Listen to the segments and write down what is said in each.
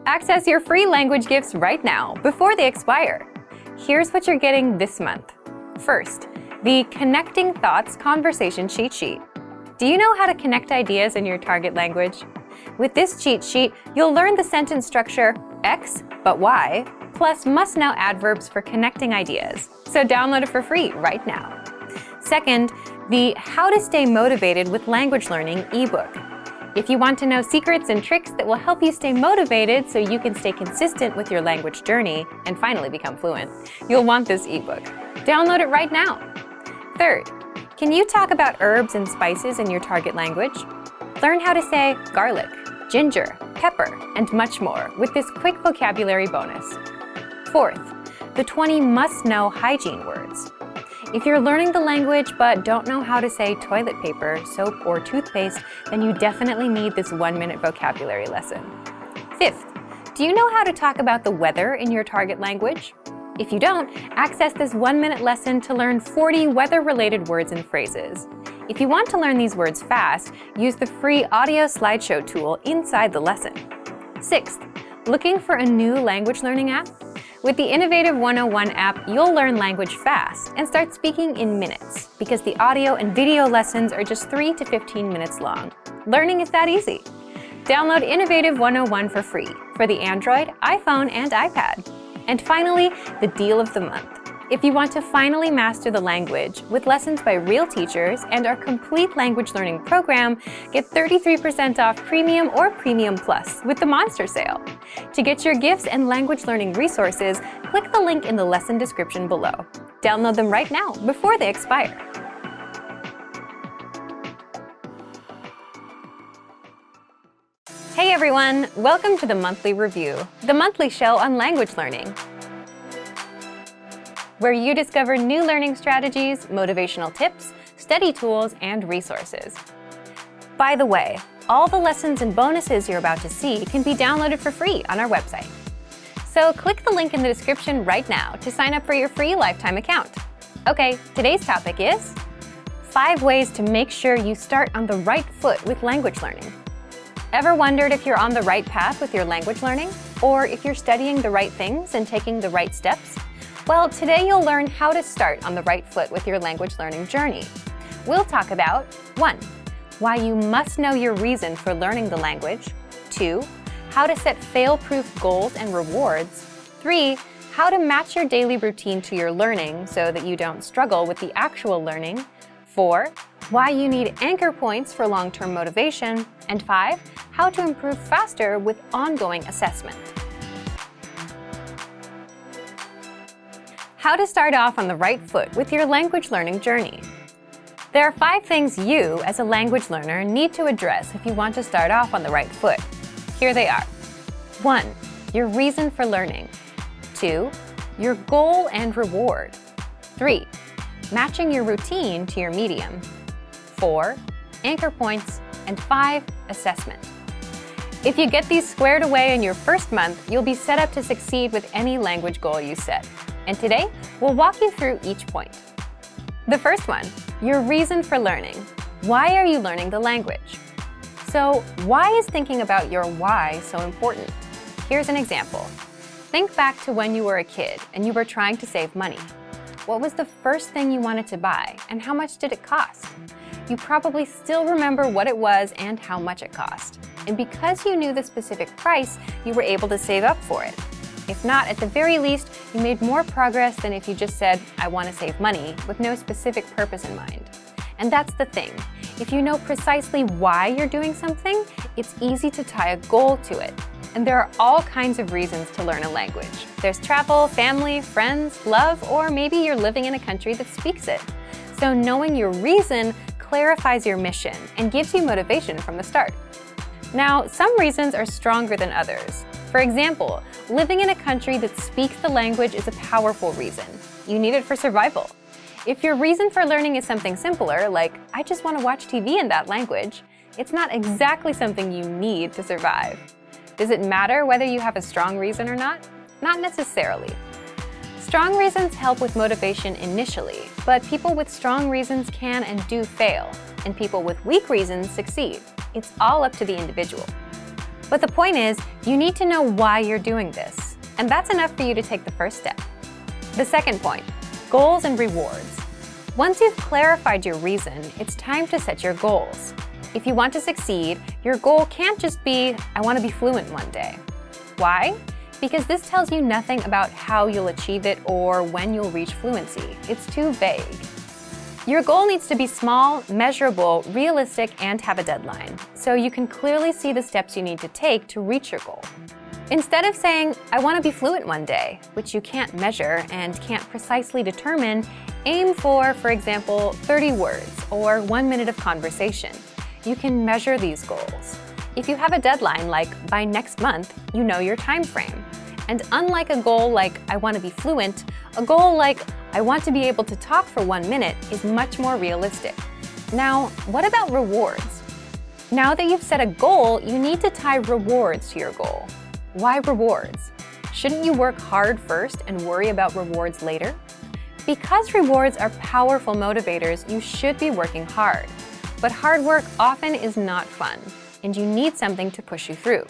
Access your free language gifts right now, before they expire. Here's what you're getting this month. First, the Connecting Thoughts Conversation Cheat Sheet. Do you know how to connect ideas in your target language? With this cheat sheet, you'll learn the sentence structure X but Y, plus must-know adverbs for connecting ideas. So download it for free right now. Second, the How to Stay Motivated with Language Learning ebook. If you want to know secrets and tricks that will help you stay motivated so you can stay consistent with your language journey and finally become fluent, you'll want this ebook. Download it right now. Third, can you talk about herbs and spices in your target language? Learn how to say garlic, ginger, pepper, and much more with this quick vocabulary bonus. Fourth, the 20 must-know hygiene words. If you're learning the language but don't know how to say toilet paper, soap, or toothpaste, then you definitely need this 1-minute vocabulary lesson. Fifth, do you know how to talk about the weather in your target language? If you don't, access this 1-minute lesson to learn 40 weather-related words and phrases. If you want to learn these words fast, use the free audio slideshow tool inside the lesson. Sixth, looking for a new language learning app? With the Innovative 101 app, you'll learn language fast and start speaking in minutes because the audio and video lessons are just 3 to 15 minutes long. Learning is that easy. Download Innovative 101 for free for the Android, iPhone, and iPad. And finally, the deal of the month. If you want to finally master the language with lessons by real teachers and our complete language learning program, get 33% off Premium or Premium Plus with the Monster Sale. To get your gifts and language learning resources, click the link in the lesson description below. Download them right now before they expire. Hey everyone, welcome to the Monthly Review, the monthly show on language learning, where you discover new learning strategies, motivational tips, study tools, and resources. By the way, all the lessons and bonuses you're about to see can be downloaded for free on our website. So click the link in the description right now to sign up for your free lifetime account. Okay, today's topic is 5 ways to make sure you start on the right foot with language learning. Ever wondered if you're on the right path with your language learning? Or if you're studying the right things and taking the right steps? Well, today you'll learn how to start on the right foot with your language learning journey. We'll talk about 1. Why you must know your reason for learning the language. 2. How to set fail-proof goals and rewards. 3. How to match your daily routine to your learning so that you don't struggle with the actual learning. 4. Why you need anchor points for long-term motivation. And 5. How to improve faster with ongoing assessment. How to start off on the right foot with your language learning journey. There are 5 things you, as a language learner, need to address if you want to start off on the right foot. Here they are. 1. Your reason for learning. 2. Your goal and reward. 3. Matching your routine to your medium. 4. Anchor points. And 5. Assessment. If you get these squared away in your first month, you'll be set up to succeed with any language goal you set. And today, we'll walk you through each point. The first one, your reason for learning. Why are you learning the language? So, why is thinking about your why so important? Here's an example. Think back to when you were a kid and you were trying to save money. What was the first thing you wanted to buy, and how much did it cost? You probably still remember what it was and how much it cost. And because you knew the specific price, you were able to save up for it. If not, at the very least, you made more progress than if you just said, I want to save money, with no specific purpose in mind. And that's the thing. If you know precisely why you're doing something, it's easy to tie a goal to it. And there are all kinds of reasons to learn a language. There's travel, family, friends, love, or maybe you're living in a country that speaks it. So knowing your reason clarifies your mission and gives you motivation from the start. Now, some reasons are stronger than others. For example, living in a country that speaks the language is a powerful reason. You need it for survival. If your reason for learning is something simpler, like, I just want to watch TV in that language, it's not exactly something you need to survive. Does it matter whether you have a strong reason or not? Not necessarily. Strong reasons help with motivation initially, but people with strong reasons can and do fail, and people with weak reasons succeed. It's all up to the individual. But the point is, you need to know why you're doing this, and that's enough for you to take the first step. The second point, goals and rewards. Once you've clarified your reason, it's time to set your goals. If you want to succeed, your goal can't just be, I want to be fluent one day. Why? Because this tells you nothing about how you'll achieve it or when you'll reach fluency. It's too vague. Your goal needs to be small, measurable, realistic, and have a deadline, so you can clearly see the steps you need to take to reach your goal. Instead of saying, I want to be fluent one day, which you can't measure and can't precisely determine, aim for example, 30 words or 1 minute of conversation. You can measure these goals. If you have a deadline like by next month, you know your time frame. And unlike a goal like I want to be fluent, a goal like I want to be able to talk for 1 minute is much more realistic. Now, what about rewards? Now that you've set a goal, you need to tie rewards to your goal. Why rewards? Shouldn't you work hard first and worry about rewards later? Because rewards are powerful motivators, you should be working hard. But hard work often is not fun, and you need something to push you through.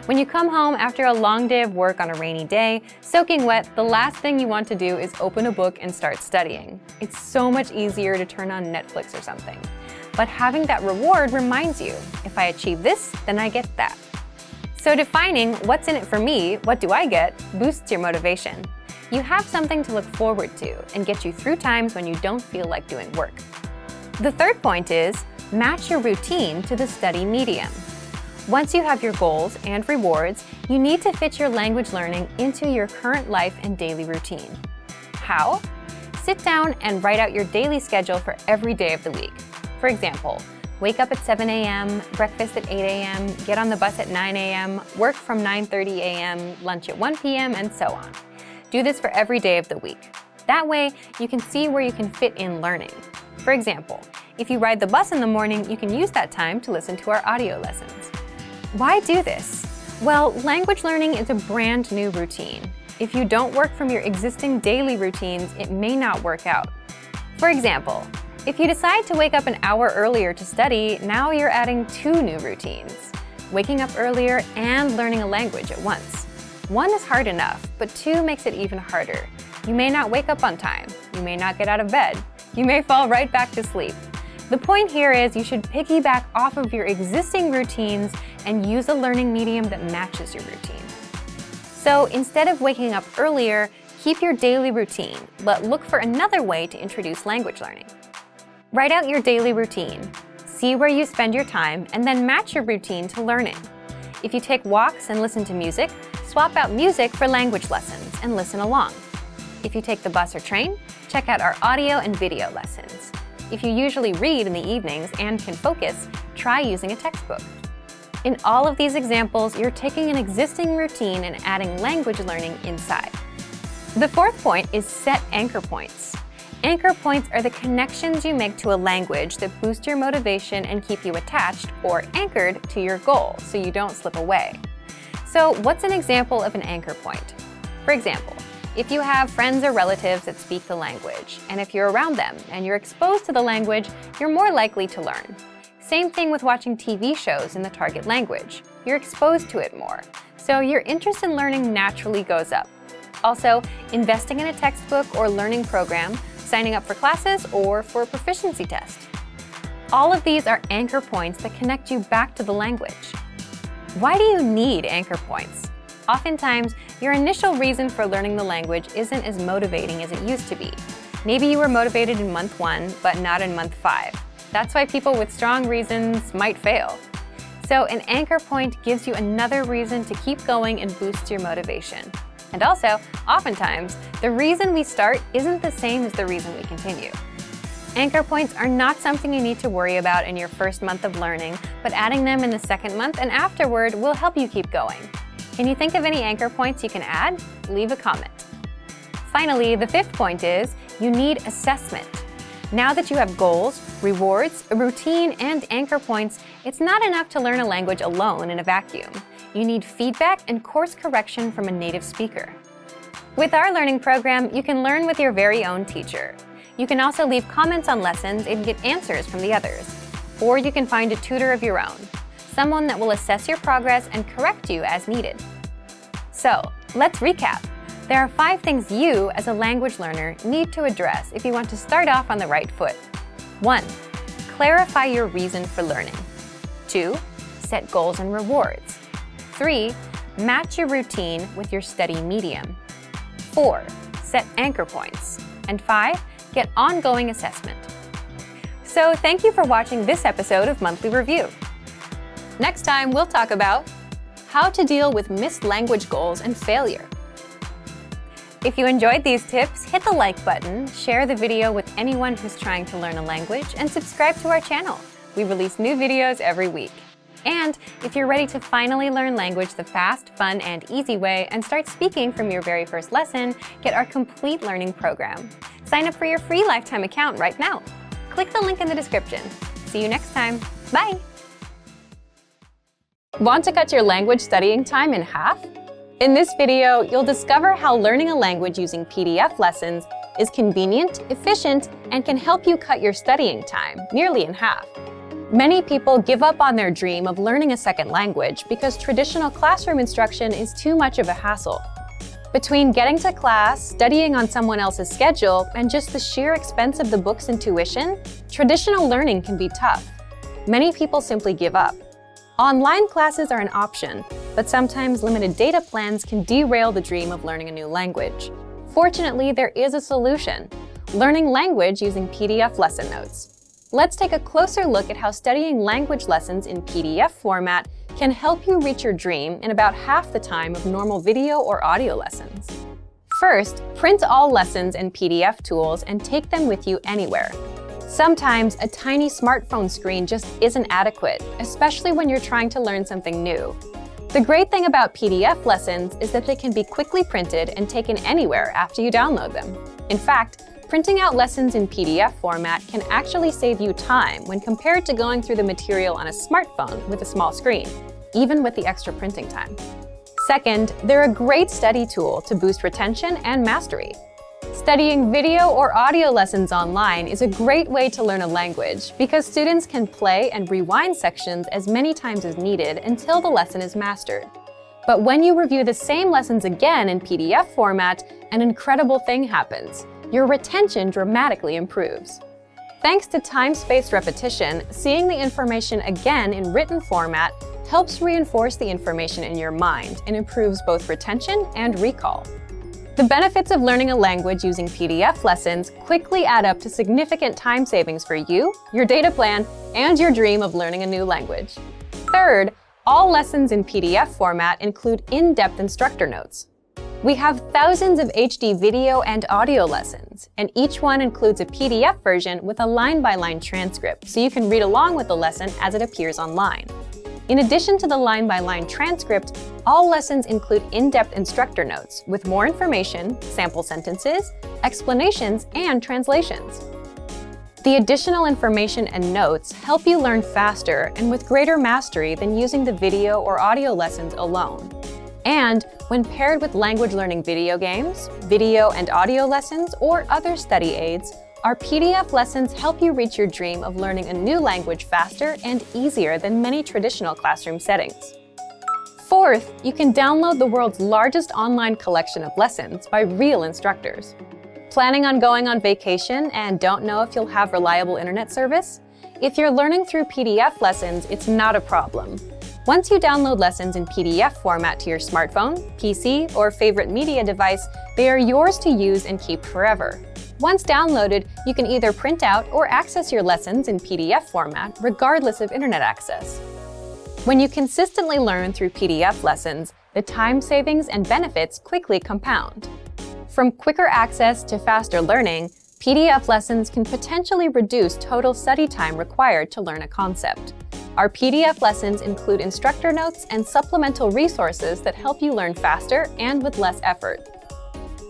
When you come home after a long day of work on a rainy day, soaking wet, the last thing you want to do is open a book and start studying. It's so much easier to turn on Netflix or something. But having that reward reminds you, if I achieve this, then I get that. So defining what's in it for me, what do I get, boosts your motivation. You have something to look forward to and get you through times when you don't feel like doing work. The third point is, match your routine to the study medium. Once you have your goals and rewards, you need to fit your language learning into your current life and daily routine. How? Sit down and write out your daily schedule for every day of the week. For example, wake up at 7 a.m., breakfast at 8 a.m., get on the bus at 9 a.m., work from 9:30 a.m., lunch at 1 p.m., and so on. Do this for every day of the week. That way, you can see where you can fit in learning. For example, if you ride the bus in the morning, you can use that time to listen to our audio lessons. Why do this? Well, language learning is a brand new routine. If you don't work from your existing daily routines, it may not work out. For example, if you decide to wake up an hour earlier to study, now you're adding 2 new routines, waking up earlier and learning a language at once. 1 is hard enough, but 2 makes it even harder. You may not wake up on time. You may not get out of bed. You may fall right back to sleep. The point here is you should piggyback off of your existing routines and use a learning medium that matches your routine. So instead of waking up earlier, keep your daily routine, but look for another way to introduce language learning. Write out your daily routine, see where you spend your time, and then match your routine to learning. If you take walks and listen to music, swap out music for language lessons and listen along. If you take the bus or train, check out our audio and video lessons. If you usually read in the evenings and can focus, try using a textbook. In all of these examples, you're taking an existing routine and adding language learning inside. The fourth point is set anchor points. Anchor points are the connections you make to a language that boost your motivation and keep you attached or anchored to your goal so you don't slip away. So what's an example of an anchor point? For example, if you have friends or relatives that speak the language, and if you're around them and you're exposed to the language, you're more likely to learn. Same thing with watching TV shows in the target language. You're exposed to it more, so your interest in learning naturally goes up. Also, investing in a textbook or learning program, signing up for classes, or for a proficiency test. All of these are anchor points that connect you back to the language. Why do you need anchor points? Oftentimes, your initial reason for learning the language isn't as motivating as it used to be. Maybe you were motivated in month 1, but not in month 5. That's why people with strong reasons might fail. So an anchor point gives you another reason to keep going and boosts your motivation. And also, oftentimes, the reason we start isn't the same as the reason we continue. Anchor points are not something you need to worry about in your first month of learning, but adding them in the second month and afterward will help you keep going. Can you think of any anchor points you can add? Leave a comment. Finally, the fifth point is you need assessment. Now that you have goals, rewards, a routine, and anchor points, it's not enough to learn a language alone in a vacuum. You need feedback and course correction from a native speaker. With our learning program, you can learn with your very own teacher. You can also leave comments on lessons and get answers from the others. Or you can find a tutor of your own. someone that will assess your progress and correct you as needed. So, let's recap. There are 5 things you, as a language learner, need to address if you want to start off on the right foot. 1. Clarify your reason for learning. 2. Set goals and rewards. 3. Match your routine with your study medium. 4. Set anchor points. And 5. Get ongoing assessment. So thank you for watching this episode of Monthly Review. Next time, we'll talk about how to deal with missed language goals and failure. If you enjoyed these tips, hit the like button, share the video with anyone who's trying to learn a language, and subscribe to our channel. We release new videos every week. And if you're ready to finally learn language the fast, fun, and easy way and start speaking from your very first lesson, get our complete learning program. Sign up for your free lifetime account right now. Click the link in the description. See you next time. Bye! Want to cut your language studying time in half? In this video, you'll discover how learning a language using PDF lessons is convenient, efficient, and can help you cut your studying time nearly in half. Many people give up on their dream of learning a second language because traditional classroom instruction is too much of a hassle. Between getting to class, studying on someone else's schedule, and just the sheer expense of the books and tuition, traditional learning can be tough. Many people simply give up. Online classes are an option, but sometimes limited data plans can derail the dream of learning a new language. Fortunately, there is a solution: learning language using PDF lesson notes. Let's take a closer look at how studying language lessons in PDF format can help you reach your dream in about half the time of normal video or audio lessons. First, print all lessons and PDF tools and take them with you anywhere. Sometimes a tiny smartphone screen just isn't adequate, especially when you're trying to learn something new. The great thing about PDF lessons is that they can be quickly printed and taken anywhere after you download them. In fact, printing out lessons in PDF format can actually save you time when compared to going through the material on a smartphone with a small screen, even with the extra printing time. Second, they're a great study tool to boost retention and mastery. Studying video or audio lessons online is a great way to learn a language because students can play and rewind sections as many times as needed until the lesson is mastered. But when you review the same lessons again in PDF format, an incredible thing happens. Your retention dramatically improves. Thanks to time-spaced repetition, seeing the information again in written format helps reinforce the information in your mind and improves both retention and recall. The benefits of learning a language using PDF lessons quickly add up to significant time savings for you, your data plan, and your dream of learning a new language. Third, all lessons in PDF format include in-depth instructor notes. We have thousands of HD video and audio lessons, and each one includes a PDF version with a line-by-line transcript, so you can read along with the lesson as it appears online. In addition to the line-by-line transcript, all lessons include in-depth instructor notes with more information, sample sentences, explanations, and translations. The additional information and notes help you learn faster and with greater mastery than using the video or audio lessons alone. And when paired with language learning video games, video and audio lessons, or other study aids, our PDF lessons help you reach your dream of learning a new language faster and easier than many traditional classroom settings. Fourth, you can download the world's largest online collection of lessons by real instructors. Planning on going on vacation and don't know if you'll have reliable internet service? If you're learning through PDF lessons, it's not a problem. Once you download lessons in PDF format to your smartphone, PC, or favorite media device, they are yours to use and keep forever. Once downloaded, you can either print out or access your lessons in PDF format regardless of internet access. When you consistently learn through PDF lessons, the time savings and benefits quickly compound. From quicker access to faster learning, PDF lessons can potentially reduce total study time required to learn a concept. Our PDF lessons include instructor notes and supplemental resources that help you learn faster and with less effort.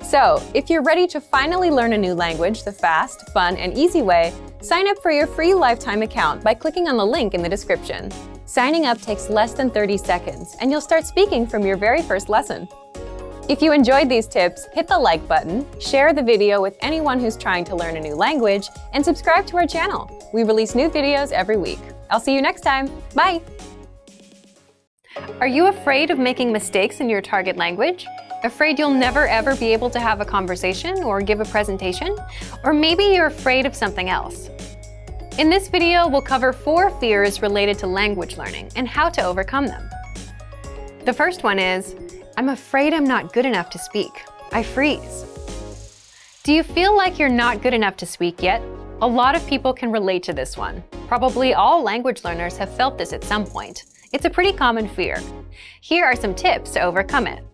So, if you're ready to finally learn a new language the fast, fun, and easy way, sign up for your free lifetime account by clicking on the link in the description. Signing up takes less than 30 seconds, and you'll start speaking from your very first lesson. If you enjoyed these tips, hit the like button, share the video with anyone who's trying to learn a new language, and subscribe to our channel. We release new videos every week. I'll see you next time. Bye! Are you afraid of making mistakes in your target language? Afraid you'll never ever be able to have a conversation or give a presentation? Or maybe you're afraid of something else. In this video, we'll cover 4 fears related to language learning and how to overcome them. The first one is, I'm afraid I'm not good enough to speak. I freeze. Do you feel like you're not good enough to speak yet? A lot of people can relate to this one. Probably all language learners have felt this at some point. It's a pretty common fear. Here are some tips to overcome it.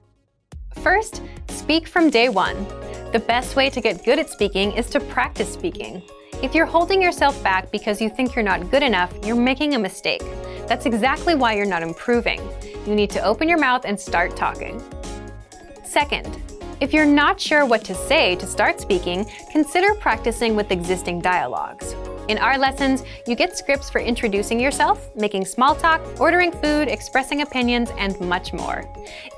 First, speak from day one. The best way to get good at speaking is to practice speaking. If you're holding yourself back because you think you're not good enough, you're making a mistake. That's exactly why you're not improving. You need to open your mouth and start talking. Second, if you're not sure what to say to start speaking, consider practicing with existing dialogues. In our lessons, you get scripts for introducing yourself, making small talk, ordering food, expressing opinions, and much more.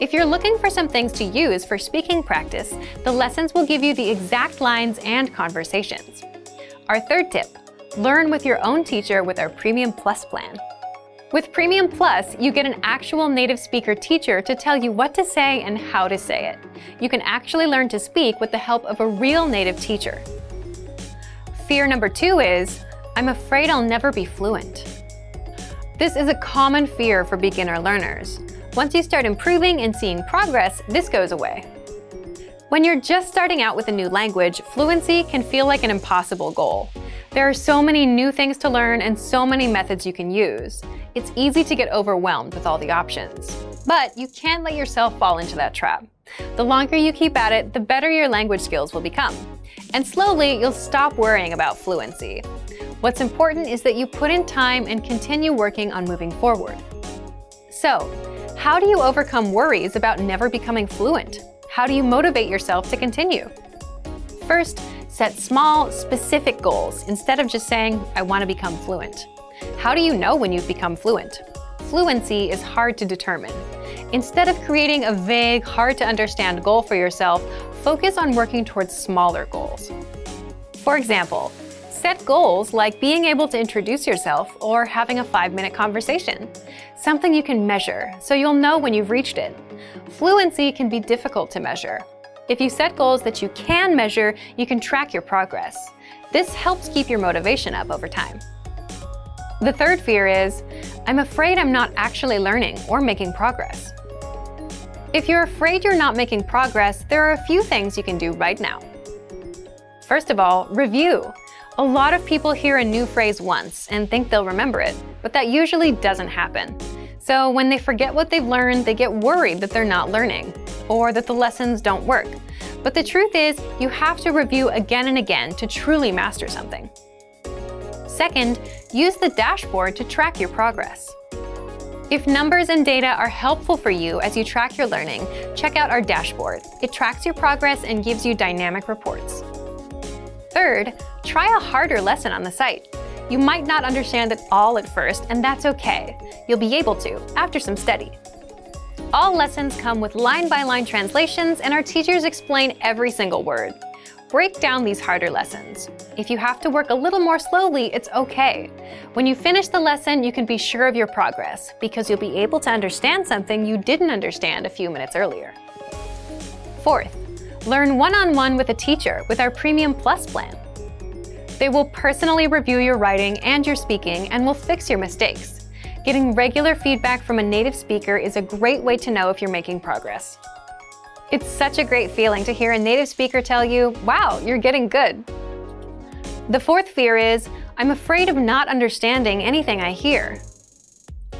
If you're looking for some things to use for speaking practice, the lessons will give you the exact lines and conversations. Our third tip, learn with your own teacher with our Premium Plus plan. With Premium Plus, you get an actual native speaker teacher to tell you what to say and how to say it. You can actually learn to speak with the help of a real native teacher. Fear number 2 is, I'm afraid I'll never be fluent. This is a common fear for beginner learners. Once you start improving and seeing progress, this goes away. When you're just starting out with a new language, fluency can feel like an impossible goal. There are so many new things to learn and so many methods you can use. It's easy to get overwhelmed with all the options. But you can't let yourself fall into that trap. The longer you keep at it, the better your language skills will become. And slowly, you'll stop worrying about fluency. What's important is that you put in time and continue working on moving forward. So, how do you overcome worries about never becoming fluent? How do you motivate yourself to continue? First, set small, specific goals instead of just saying, I want to become fluent. How do you know when you've become fluent? Fluency is hard to determine. Instead of creating a vague, hard-to-understand goal for yourself, focus on working towards smaller goals. For example, set goals like being able to introduce yourself or having a 5-minute conversation. Something you can measure, so you'll know when you've reached it. Fluency can be difficult to measure. If you set goals that you can measure, you can track your progress. This helps keep your motivation up over time. The third fear is, I'm afraid I'm not actually learning or making progress. If you're afraid you're not making progress, there are a few things you can do right now. First of all, review. A lot of people hear a new phrase once and think they'll remember it, but that usually doesn't happen. So when they forget what they've learned, they get worried that they're not learning, or that the lessons don't work. But the truth is, you have to review again and again to truly master something. Second, use the dashboard to track your progress. If numbers and data are helpful for you as you track your learning, check out our dashboard. It tracks your progress and gives you dynamic reports. Third, try a harder lesson on the site. You might not understand it all at first, and that's okay. You'll be able to, after some study. All lessons come with line-by-line translations, and our teachers explain every single word. Break down these harder lessons. If you have to work a little more slowly, it's okay. When you finish the lesson, you can be sure of your progress, because you'll be able to understand something you didn't understand a few minutes earlier. Fourth, learn one-on-one with a teacher with our Premium Plus plan. They will personally review your writing and your speaking and will fix your mistakes. Getting regular feedback from a native speaker is a great way to know if you're making progress. It's such a great feeling to hear a native speaker tell you, wow, you're getting good. The fourth fear is, I'm afraid of not understanding anything I hear.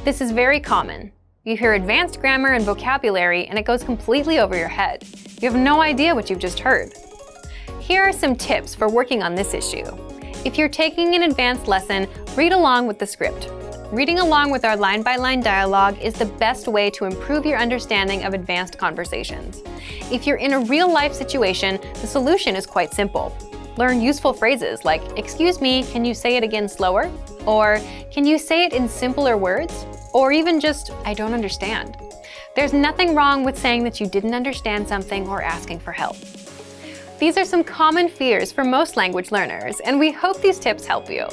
This is very common. You hear advanced grammar and vocabulary and it goes completely over your head. You have no idea what you've just heard. Here are some tips for working on this issue. If you're taking an advanced lesson, read along with the script. Reading along with our line-by-line dialogue is the best way to improve your understanding of advanced conversations. If you're in a real-life situation, the solution is quite simple. Learn useful phrases like, excuse me, can you say it again slower? Or, can you say it in simpler words? Or even just, I don't understand. There's nothing wrong with saying that you didn't understand something or asking for help. These are some common fears for most language learners, and we hope these tips help you.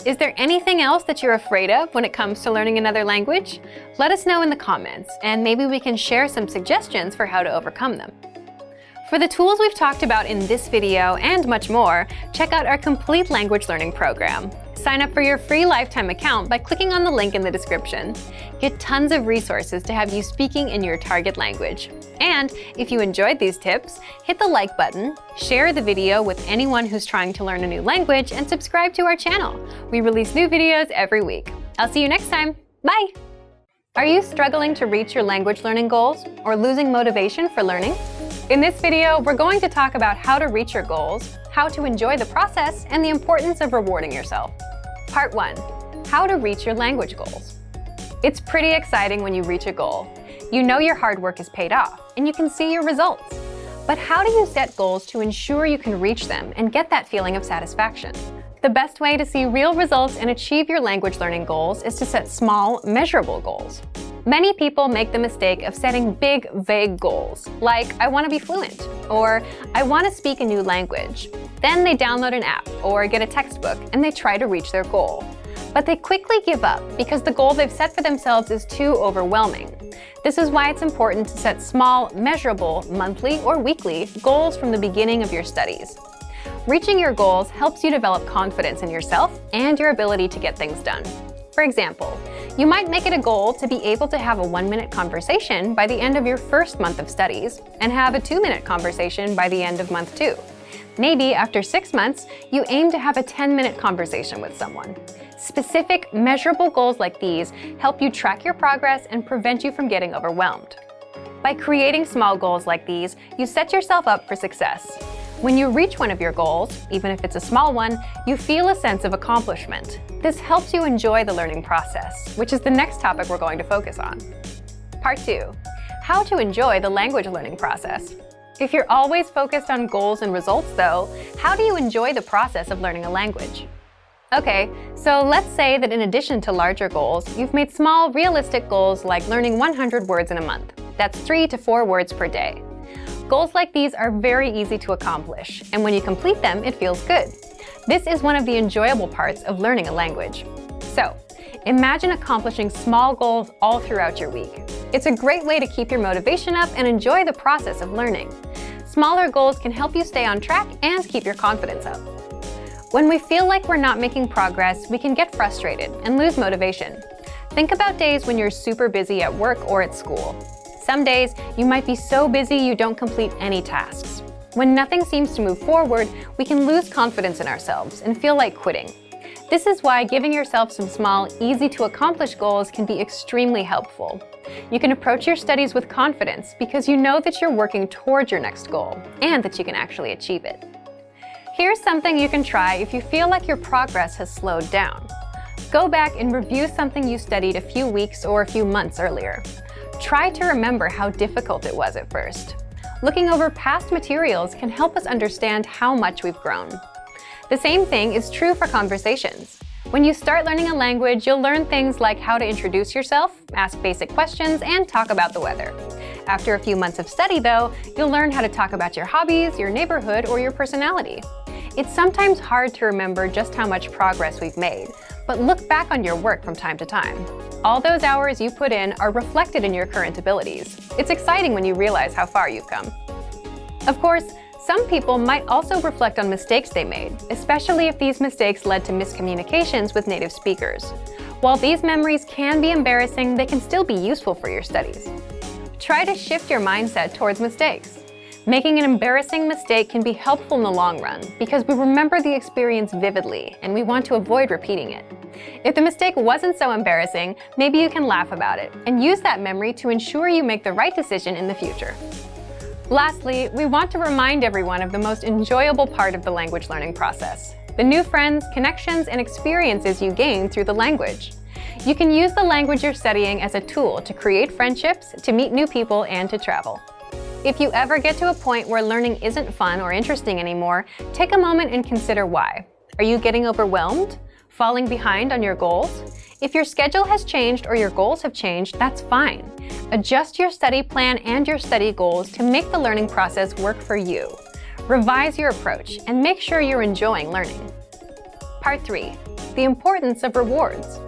Is there anything else that you're afraid of when it comes to learning another language? Let us know in the comments, and maybe we can share some suggestions for how to overcome them. For the tools we've talked about in this video and much more, check out our complete language learning program. Sign up for your free lifetime account by clicking on the link in the description. Get tons of resources to have you speaking in your target language. And if you enjoyed these tips, hit the like button, share the video with anyone who's trying to learn a new language, and subscribe to our channel. We release new videos every week. I'll see you next time. Bye! Are you struggling to reach your language learning goals or losing motivation for learning? In this video, we're going to talk about how to reach your goals, how to enjoy the process, and the importance of rewarding yourself. Part 1. How to reach your language goals. It's pretty exciting when you reach a goal. You know your hard work is paid off, and you can see your results. But how do you set goals to ensure you can reach them and get that feeling of satisfaction? The best way to see real results and achieve your language learning goals is to set small, measurable goals. Many people make the mistake of setting big, vague goals, like I want to be fluent, or I want to speak a new language. Then they download an app or get a textbook and they try to reach their goal. But they quickly give up because the goal they've set for themselves is too overwhelming. This is why it's important to set small, measurable, monthly or weekly goals from the beginning of your studies. Reaching your goals helps you develop confidence in yourself and your ability to get things done. For example, you might make it a goal to be able to have a 1-minute conversation by the end of your first month of studies and have a 2-minute conversation by the end of month 2. Maybe after 6 months, you aim to have a 10-minute conversation with someone. Specific, measurable goals like these help you track your progress and prevent you from getting overwhelmed. By creating small goals like these, you set yourself up for success. When you reach one of your goals, even if it's a small one, you feel a sense of accomplishment. This helps you enjoy the learning process, which is the next topic we're going to focus on. Part 2. How to enjoy the language learning process. If you're always focused on goals and results, though, how do you enjoy the process of learning a language? Okay, so let's say that in addition to larger goals, you've made small, realistic goals like learning 100 words in a month. That's 3 to 4 words per day. Goals like these are very easy to accomplish, and when you complete them, it feels good. This is one of the enjoyable parts of learning a language. So, imagine accomplishing small goals all throughout your week. It's a great way to keep your motivation up and enjoy the process of learning. Smaller goals can help you stay on track and keep your confidence up. When we feel like we're not making progress, we can get frustrated and lose motivation. Think about days when you're super busy at work or at school. Some days, you might be so busy you don't complete any tasks. When nothing seems to move forward, we can lose confidence in ourselves and feel like quitting. This is why giving yourself some small, easy-to-accomplish goals can be extremely helpful. You can approach your studies with confidence because you know that you're working towards your next goal and that you can actually achieve it. Here's something you can try if you feel like your progress has slowed down. Go back and review something you studied a few weeks or a few months earlier. Try to remember how difficult it was at first. Looking over past materials can help us understand how much we've grown. The same thing is true for conversations. When you start learning a language, you'll learn things like how to introduce yourself, ask basic questions, and talk about the weather. After a few months of study, though, you'll learn how to talk about your hobbies, your neighborhood, or your personality. It's sometimes hard to remember just how much progress we've made, but look back on your work from time to time. All those hours you put in are reflected in your current abilities. It's exciting when you realize how far you've come. Of course, some people might also reflect on mistakes they made, especially if these mistakes led to miscommunications with native speakers. While these memories can be embarrassing, they can still be useful for your studies. Try to shift your mindset towards mistakes. Making an embarrassing mistake can be helpful in the long run because we remember the experience vividly and we want to avoid repeating it. If the mistake wasn't so embarrassing, maybe you can laugh about it and use that memory to ensure you make the right decision in the future. Lastly, we want to remind everyone of the most enjoyable part of the language learning process: the new friends, connections, and experiences you gain through the language. You can use the language you're studying as a tool to create friendships, to meet new people, and to travel. If you ever get to a point where learning isn't fun or interesting anymore, take a moment and consider why. Are you getting overwhelmed? Falling behind on your goals? If your schedule has changed or your goals have changed, that's fine. Adjust your study plan and your study goals to make the learning process work for you. Revise your approach and make sure you're enjoying learning. Part 3. The importance of rewards.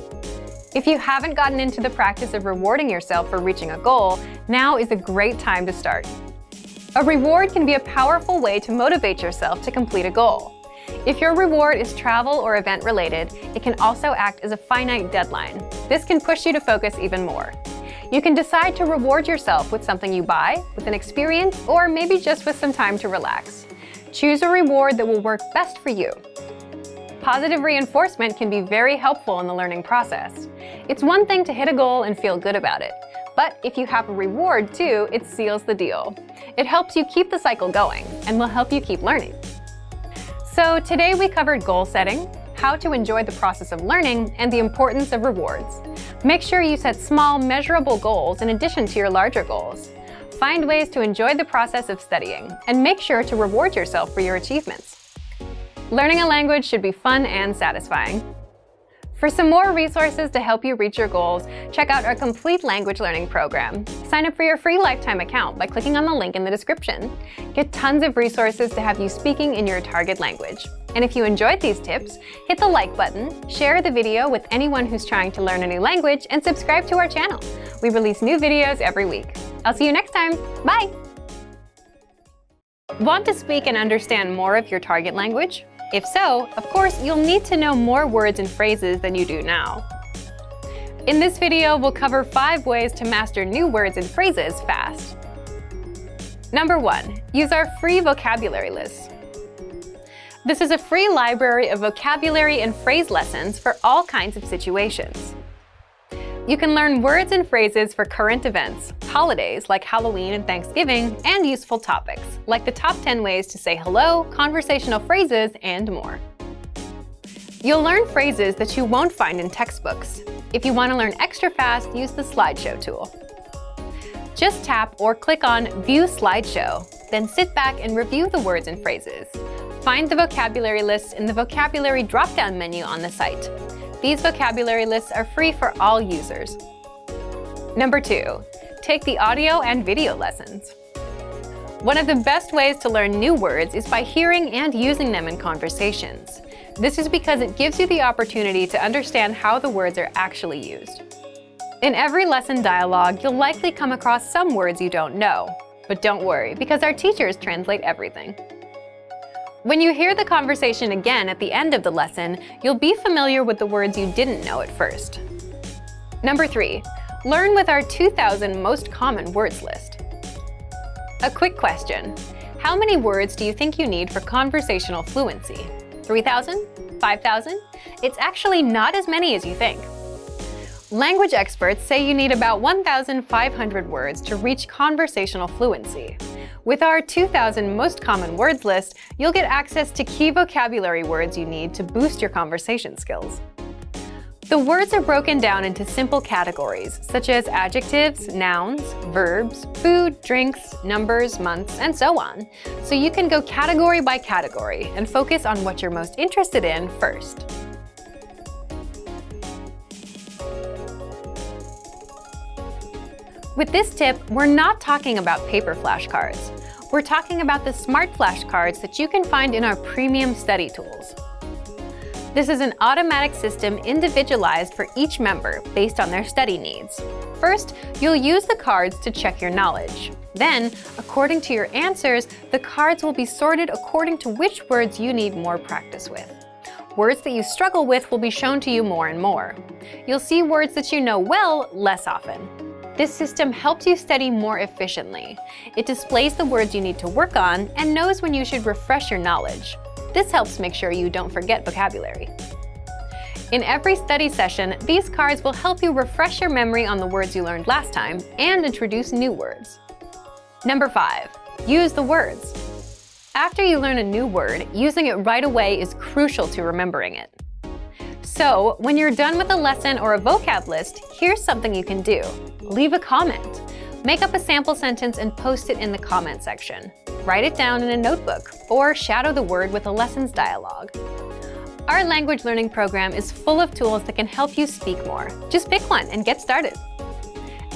If you haven't gotten into the practice of rewarding yourself for reaching a goal, now is a great time to start. A reward can be a powerful way to motivate yourself to complete a goal. If your reward is travel or event related, it can also act as a finite deadline. This can push you to focus even more. You can decide to reward yourself with something you buy, with an experience, or maybe just with some time to relax. Choose a reward that will work best for you. Positive reinforcement can be very helpful in the learning process. It's one thing to hit a goal and feel good about it, but if you have a reward too, it seals the deal. It helps you keep the cycle going and will help you keep learning. So today we covered goal setting, how to enjoy the process of learning, and the importance of rewards. Make sure you set small, measurable goals in addition to your larger goals. Find ways to enjoy the process of studying, and make sure to reward yourself for your achievements. Learning a language should be fun and satisfying. For some more resources to help you reach your goals, check out our complete language learning program. Sign up for your free lifetime account by clicking on the link in the description. Get tons of resources to have you speaking in your target language. And if you enjoyed these tips, hit the like button, share the video with anyone who's trying to learn a new language, and subscribe to our channel. We release new videos every week. I'll see you next time. Bye! Want to speak and understand more of your target language? If so, of course, you'll need to know more words and phrases than you do now. In this video, we'll cover 5 ways to master new words and phrases fast. Number 1. Use our free vocabulary list. This is a free library of vocabulary and phrase lessons for all kinds of situations. You can learn words and phrases for current events, holidays like Halloween and Thanksgiving, and useful topics, like the top 10 ways to say hello, conversational phrases, and more. You'll learn phrases that you won't find in textbooks. If you want to learn extra fast, use the slideshow tool. Just tap or click on View Slideshow, then sit back and review the words and phrases. Find the vocabulary list in the vocabulary drop-down menu on the site. These vocabulary lists are free for all users. Number 2. Take the audio and video lessons. One of the best ways to learn new words is by hearing and using them in conversations. This is because it gives you the opportunity to understand how the words are actually used. In every lesson dialogue, you'll likely come across some words you don't know. But don't worry, because our teachers translate everything. When you hear the conversation again at the end of the lesson, you'll be familiar with the words you didn't know at first. Number 3. Learn with our 2,000 most common words list. A quick question. How many words do you think you need for conversational fluency? 3,000? 5,000? It's actually not as many as you think. Language experts say you need about 1,500 words to reach conversational fluency. With our 2,000 most common words list, you'll get access to key vocabulary words you need to boost your conversation skills. The words are broken down into simple categories, such as adjectives, nouns, verbs, food, drinks, numbers, months, and so on. So you can go category by category and focus on what you're most interested in first. With this tip, we're not talking about paper flashcards. We're talking about the smart flashcards that you can find in our premium study tools. This is an automatic system individualized for each member based on their study needs. First, you'll use the cards to check your knowledge. Then, according to your answers, the cards will be sorted according to which words you need more practice with. Words that you struggle with will be shown to you more and more. You'll see words that you know well less often. This system helps you study more efficiently. It displays the words you need to work on and knows when you should refresh your knowledge. This helps make sure you don't forget vocabulary. In every study session, these cards will help you refresh your memory on the words you learned last time and introduce new words. Number 5. Use the words. After you learn a new word, using it right away is crucial to remembering it. So, when you're done with a lesson or a vocab list, here's something you can do. Leave a comment. Make up a sample sentence and post it in the comment section. Write it down in a notebook, or shadow the word with a lessons dialogue. Our language learning program is full of tools that can help you speak more. Just pick one and get started.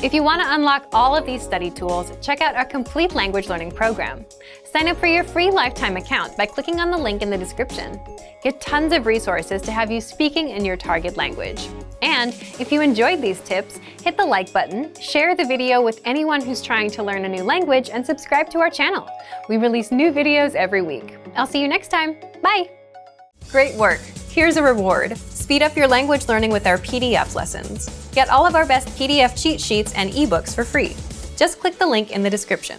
If you want to unlock all of these study tools, check out our complete language learning program. Sign up for your free lifetime account by clicking on the link in the description. Get tons of resources to have you speaking in your target language. And if you enjoyed these tips, hit the like button, share the video with anyone who's trying to learn a new language, and subscribe to our channel. We release new videos every week. I'll see you next time. Bye! Great work! Here's a reward. Speed up your language learning with our PDF lessons. Get all of our best PDF cheat sheets and ebooks for free. Just click the link in the description.